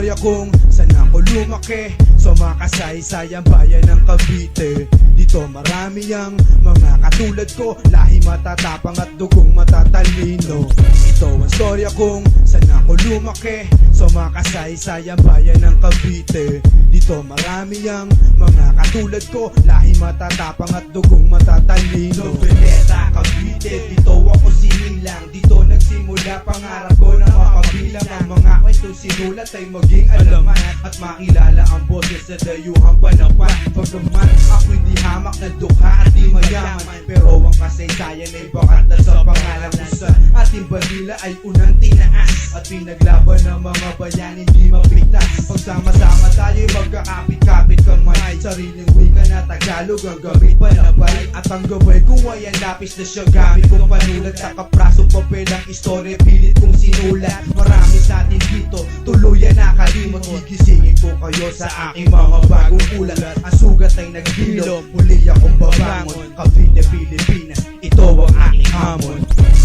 istorya kung saan ako lumaki, sa makasaysayan bayan ng Cavite. Dito marami ang mga katulad ko, lahi matatapang at dugong matatalino. Ito ang istorya kung saan ako lumaki, sa makasaysayan bayan ng Cavite. Dito marami ang mga katulad ko, lahi matatapang at dugong matatalino. Noveleta, Cavite, dito ako sinilang, dito nagsimula pangarap ko na makabilang. Ang mga kwento sinulat ay maging alaman at makilala ang boses sa dayuhang panapan. Pagkaman ako'y di hamak na dukha at di mayaman, pero ang kasaysayan ay bakat na sa pangalan kung saan ating bandila ay unang tinaas at pinaglaban ng mga bayan hindi mapigtas. Pagsama-sama tayo'y magkakapit-kapit kamay, sariling wika na Tagalog ang gamit panabay. At ang gabay ko ay ang lapis na siya gamit kong panulat sa kaprasong papel ang istorya pilit kong sinulat. Marami sa atin dito tuluyan nakalimot, gigisingin ko kayo sa aking mga bagong ulat. Ang sugat ay naghilom, muli akong babangon. Cavite, Pilipinas, ito ang aking hamon.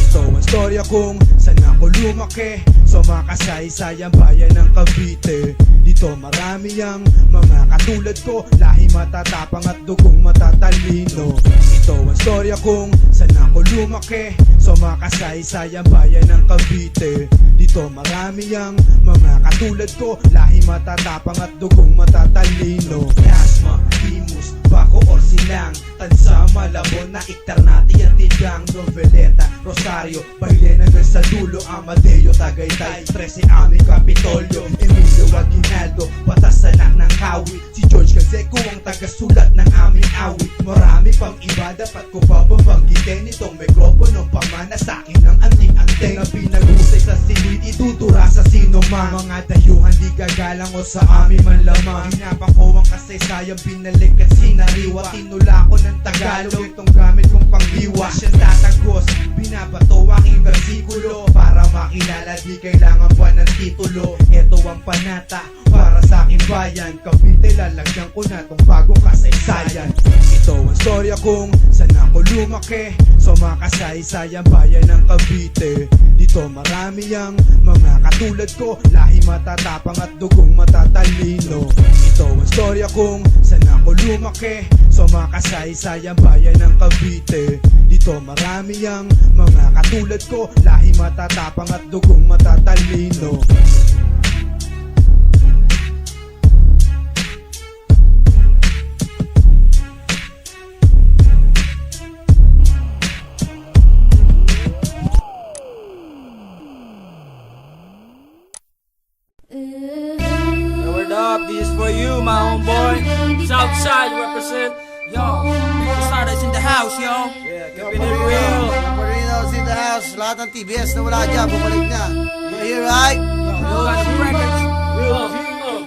Ito ang istorya kung saan ako lumaki, sa makasaysayan bayan ng Cavite. Dito marami ang mga katulad ko, lahi matatapang at dugong matatalino. Ito ang istorya kung saan ako lumaki, sa makasaysayan bayan ng Cavite. Dito marami ang mga katulad ko, lahi matatapang at dugong matatalino. Dasma, Imus, Baco or Silang, Tansa, Malabon, Naiktar natin ang tigang. Noveleta, Rosario, Bailen hanggang sa dulo, Amadeo, Tagaytay, 13 aming Kapitolyo, Emilio Aguinaldo, Batas anak ng Kawit, si George Canseco ang tagasulat ng aming awit. Marami pang iba, dapat ko pa babanggitin itong mikroponong pamana sa akin ng anting-anting na pinag-usay sa silid, itutura sa sino man. Mga dayuhan di gagalang o sa amin man lamang. Hinapang ko ang kasaysayan, binalik at sinariwa. Tinula ko ng Tagalog, itong gamit kong panghiwa. Siyang tatagos, binabato aking versikulo, para makilala di kailangan pa ng titulo. Ito ang panata para sa aking bayan, Cavite, lalagyan ko na tong bagong kasaysayan. Ito ang istorya kung saan ako lumaki, sa makasaysayan bayan ng Cavite. Dito marami ang mga katulad ko, lahi matatapang at dugong matatalino. Ito ang istorya kung saan ako lumaki, sa makasaysayan bayan ng Cavite. Dito marami ang mga katulad ko, lahi matatapang at dugong matatalino. Word up, this is for you, my homeboy. Southside represent. Yo, Starters in the house, yo. Yeah, keeping it real. Caparinos in the house. Lahat ng TBS na wala dyan, bumalik na. You're here, right? Yo, got some records.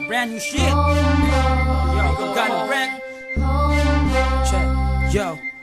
Brand new shit. Yo, got a wreck. Check.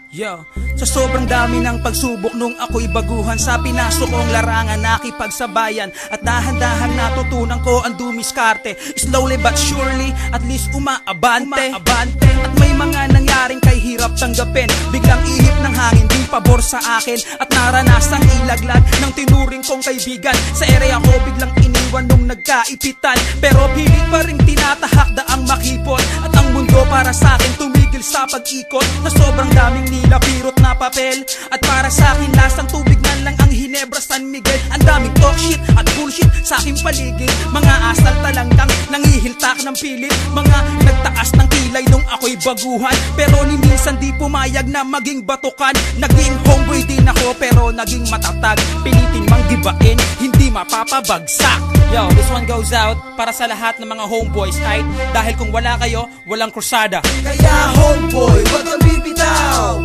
Yo, sa sobrang dami ng pagsubok nung ako'y baguhan, sa pinasok kong larangan nakipagsabayan, at dahan-dahan natutunan ko ang dumiskarte. Slowly but surely, at least umaabante. At may mga nangyaring kay hirap tanggapin, biglang ihip ng hangin, di pabor sa akin, at naranasang ilaglag ng tinuring kong kaibigan. Sa area ko biglang iniwan nung nagkaipitan, pero pilit pa rin tinatahak daang makipot, at ang mundo para sa akin tumigil sa pag-ikot, na sobrang daming nilapirot na papel, at para sa akin lasang tubig na lang ang Hinebra San Miguel. Ang daming talk shit at bullshit sa aking paligid, mga asal talanggang nangihiltak ng pilit, mga nagtaas ng kilay nung ako'y baguhan, pero ni minsan di pumayag na maging batukan. Naging homeboy din ako pero naging matatag, pilitin mang gibain, hindi mapapabagsak. Yo, this one goes out para sa lahat ng mga homeboys, right? Dahil kung wala kayo, walang krusada. Kaya homeboy, wag kang bibitaw.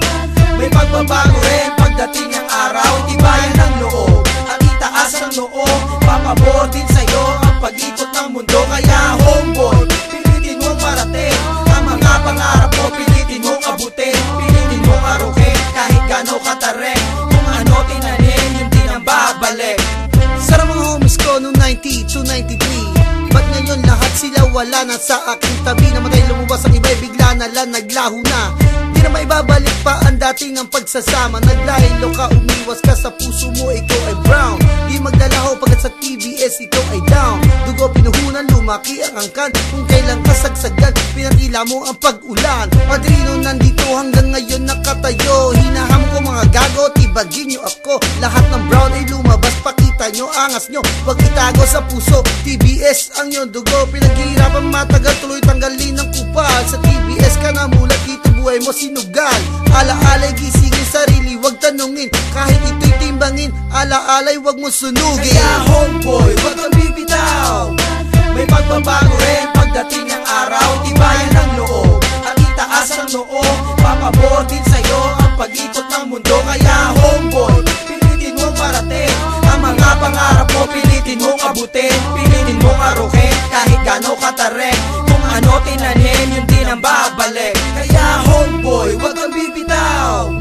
May pagbabago rin pagdating ng araw. Tibayan ng loob at itaas ang loob, papabor din sa'yo ang pag-ikot ng mundo. Kaya homeboy, pilitin mong marating ang mga pangarap mo, pilitin mong abutin, pilitin mong aruhin, kahit gano'ng katarek. Kung ano tinanim, yun din ang babalik. Sarang mga homies ko noong 90 to 93, ba't ngayon lahat sila wala na sa aking tabi? Namatay lumabas ang iba'y bigla na lang naglaho na. Di na maibabalik pa ang dating ang pagsasama. Naglahilo ka, umiwas ka sa puso mo, ikaw ay brown. Di magdalaho pagkat sa TBS ikaw ay down. Dugo pinuhunan, lumaki ang angkan. Kung kailan kasagsagan, pinatila mo ang pag-ulan. Padrino nandito hanggang ngayon nakatayo. Hinaham ko mga gago, tibagin nyo ako. Lahat ng brown ay lumabas, pakita nyo angas nyo. Wag itago sa puso, TBS ang iyong dugo. Pinaghihirapan matagal, tuloy tanggalin ang kupal. Sa TBS ka na mulat, dito buhay mo sinugal. Ala-alay gisingin sarili, wag tanungin. Kahit ito'y timbangin, ala-alay wag mo sunugin. Kaya homeboy, wag kang bibitaw. May pagbabago rin pagdating ng araw. Tibayan ng loob at itaas ang noo. Papabor din sa'yo ang pag-ikot ng mundo. Kaya homeboy, pilitin mong parating ang mga pangarap mo, pilitin mong abutin, pilitin mong aruhin kahit gano'ng katarek. Kung ano tinanim, yun din ang babalik. Kaya homeboy, wag kang bibitaw.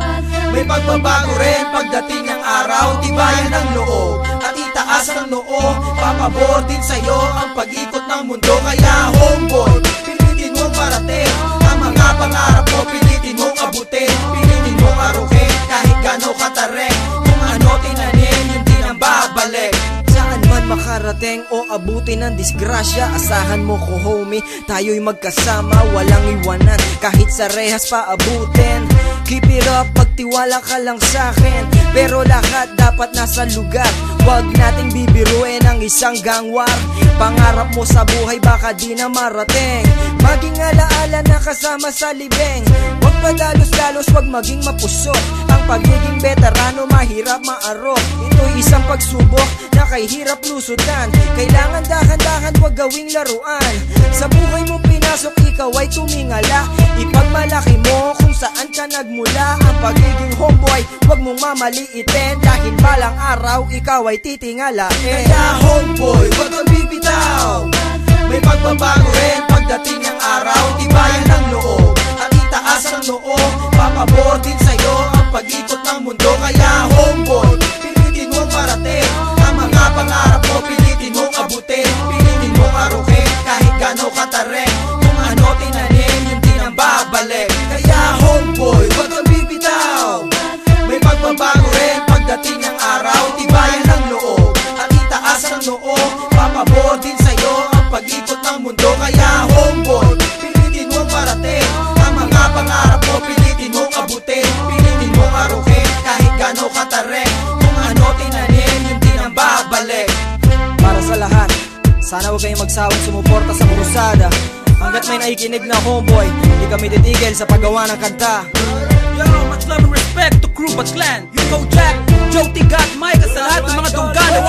May pagbabago rin pagdating ng araw. Tibayan ng loob at itaas ang noo. Papabor din sa'yo ang pag-ikot ng mundo. Kaya homeboy, pilitin mong parating ang mga pangarap mo, pilitin mong abutin, pilitin mong aruhin kahit gano'ng katarek. Kung ano tinanim, yun din ang babalik. Saan man makarating o abutin ng disgrasya, asahan mo ko homie, tayo'y magkasama, walang iwanan kahit sa rehas pa abutin. Keep it up, magtiwala ka lang sa'kin, pero lahat dapat nasa lugar. Huwag nating bibiruin ang isang gangwar. Pangarap mo sa buhay baka di na marating. Maging alaala na kasama sa libeng. Huwag padalos-dalos, huwag maging mapusok. Ang pagiging veterano mahirap maarok. Ito'y isang pagsubok na kay hirap lusutan. Kailangan dahan-dahan, huwag gawing laruan. Sa buhay mo pinasok, ikaw ay tumingala. Ipagmalaki mo kung saan ka nagmula. Ang pagiging homeboy, huwag mong mamaliitin. Dahil balang araw, ikaw ay titingalain. Kaya homeboy, huwag kang bibitaw. May pagbabago rin pagdating ng araw. Tibayan ng loob at itaas ang noo. Papabor din sa'yo ang pag-ikot ng mundo. Kaya homeboy, pilitin mong parating ang mga pangarap mo, pilitin mong abutin, pilitin mong aruhin kahit gano'ng katarek. Kung ano tinanim, yun din ang babalik. Kaya homeboy, wag kang bibitaw. May pagbabago rin pagdating ng araw. Tibayan ng loob at itaas ang noo. Papabor din sa'yo ang pag-ikot ng mundo. Kaya homeboy, pilitin mong parating ang mga pangarap mo, pilitin mong abutin, pilitin mong aruhin kahit gano'ng katarek. Kung ano tinanim, yun din ang babalik. Para sa lahat, sana huwag kayong magsawang sumuporta sa Krusada. Hanggat may nakikinig na homeboy, hindi kami titigil sa paggawa ng kanta. Yo, much love and respect to crew but clan. Go Jack, Joe Tigat, Mike, at sa lahat ng mga Donggano.